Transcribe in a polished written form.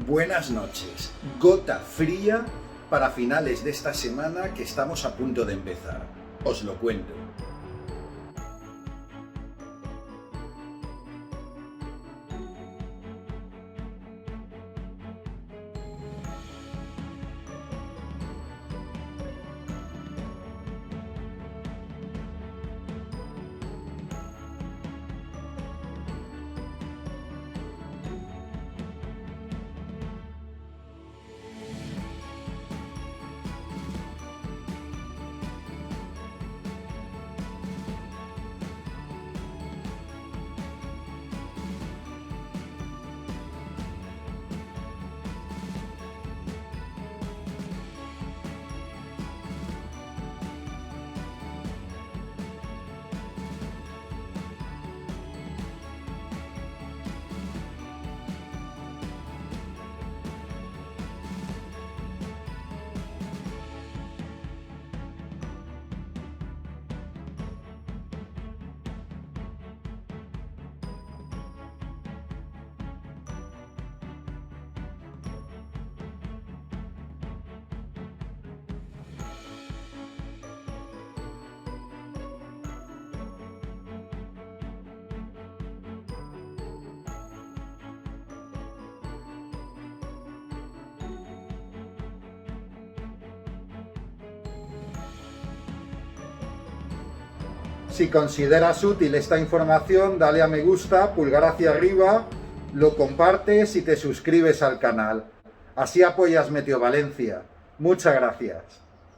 Buenas noches. Gota fría para finales de esta semana que estamos a punto de empezar. Os lo cuento. Si consideras útil esta información, dale a me gusta, pulgar hacia arriba, lo compartes y te suscribes al canal. Así apoyas Meteo Valencia. Muchas gracias.